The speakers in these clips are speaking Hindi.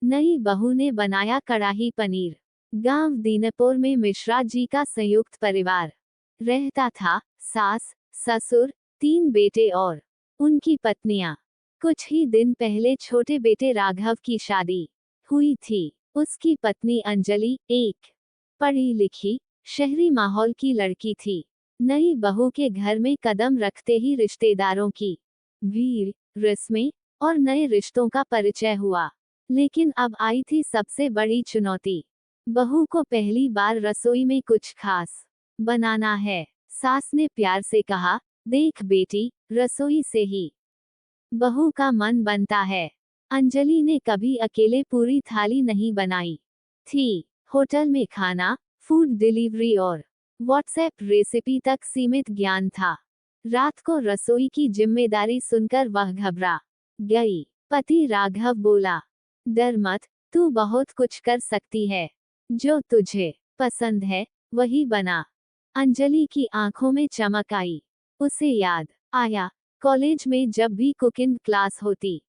नई बहू ने बनाया कड़ाही पनीर। गांव दीनपुर में मिश्रा जी का संयुक्त परिवार रहता था। सास, ससुर, 3 बेटे और उनकी पत्नियां। कुछ ही दिन पहले छोटे बेटे राघव की शादी हुई थी। उसकी पत्नी अंजलि एक पढ़ी लिखी, शहरी माहौल की लड़की थी। नई बहू के घर में कदम रखते ही रिश्तेदारों की भीड़, रस्में और नए रिश्तों का परिचय हुआ। लेकिन अब आई थी सबसे बड़ी चुनौती। बहू को पहली बार रसोई में कुछ खास बनाना है। सास ने प्यार से कहा, देख बेटी, रसोई से ही बहू का मन बनता है। अंजलि ने कभी अकेले पूरी थाली नहीं बनाई थी। होटल में खाना, फूड डिलीवरी और व्हाट्सएप रेसिपी तक सीमित ज्ञान था। रात को रसोई की जिम्मेदारी सुनकर वह घबरा गई। पति राघव बोला, डर मत, तू बहुत कुछ कर सकती है। जो तुझे पसंद है वही बना। अंजलि की आंखों में चमक आई। उसे याद आया, कॉलेज में जब भी कुकिंग क्लास होती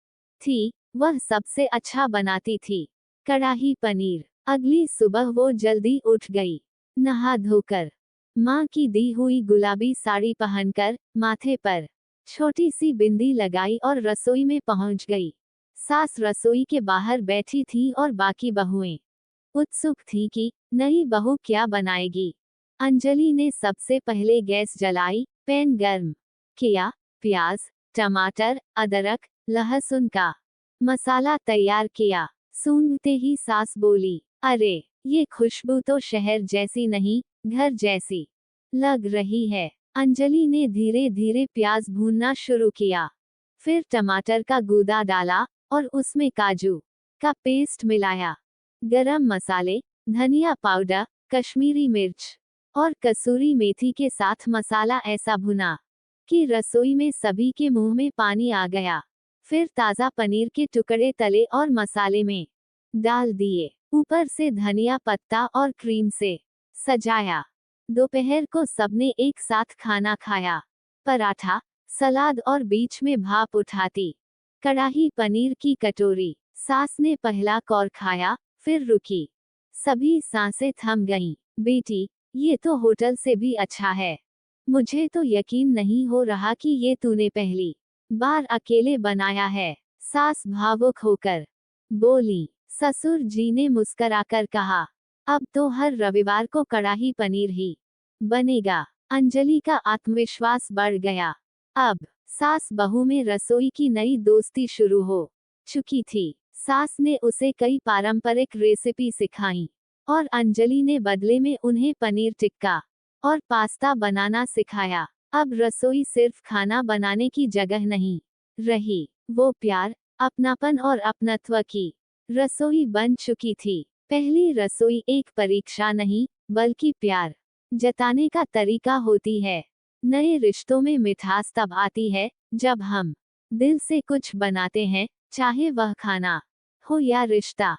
थी, वह सबसे अच्छा बनाती थी कड़ाही पनीर। अगली सुबह वो जल्दी उठ गई, नहा धोकर, माँ की दी हुई गुलाबी साड़ी पहनकर, माथे पर छोटी सी बिंदी लगाई और रसोई में पहुंच गई। सास रसोई के बाहर बैठी थी और बाकी बहुएं उत्सुक थी कि नई बहू क्या बनाएगी। अंजलि ने सबसे पहले गैस जलाई, पैन गर्म किया, प्याज, टमाटर, अदरक, लहसुन का मसाला तैयार किया। सूंघते ही सास बोली, अरे, ये खुशबू तो शहर जैसी नहीं, घर जैसी लग रही है। अंजलि ने धीरे धीरे प्याज भूनना शुरू किया, फिर टमाटर का गूदा डाला और उसमें काजू का पेस्ट मिलाया। गरम मसाले, धनिया पाउडर, कश्मीरी मिर्च और कसूरी मेथी के साथ मसाला ऐसा भुना कि रसोई में सभी के मुंह में पानी आ गया। फिर ताज़ा पनीर के टुकड़े तले और मसाले में डाल दिए। ऊपर से धनिया पत्ता और क्रीम से सजाया। दोपहर को सबने एक साथ खाना खाया। पराठा, सलाद और बीच में भाप उठाती कड़ाही पनीर की कटोरी। सास ने पहला कौर खाया, फिर रुकी। सभी सांसें थम गईं। बेटी, ये तो होटल से भी अच्छा है। मुझे तो यकीन नहीं हो रहा कि ये तूने पहली बार अकेले बनाया है। सास भावुक होकर बोली। ससुर जी ने मुस्कराकर कहा, अब तो हर रविवार को कड़ाही पनीर ही बनेगा। अंजलि का आत्मविश्वास बढ़ गया। अब सास बहू में रसोई की नई दोस्ती शुरू हो चुकी थी। सास ने उसे कई पारंपरिक रेसिपी सिखाई और अंजलि ने बदले में उन्हें पनीर टिक्का और पास्ता बनाना सिखाया। अब रसोई सिर्फ खाना बनाने की जगह नहीं रही, वो प्यार, अपनापन और अपनत्व की रसोई बन चुकी थी। पहली रसोई एक परीक्षा नहीं, बल्कि प्यार जताने का तरीका होती है। नए रिश्तों में मिठास तब आती है जब हम दिल से कुछ बनाते हैं, चाहे वह खाना हो या रिश्ता।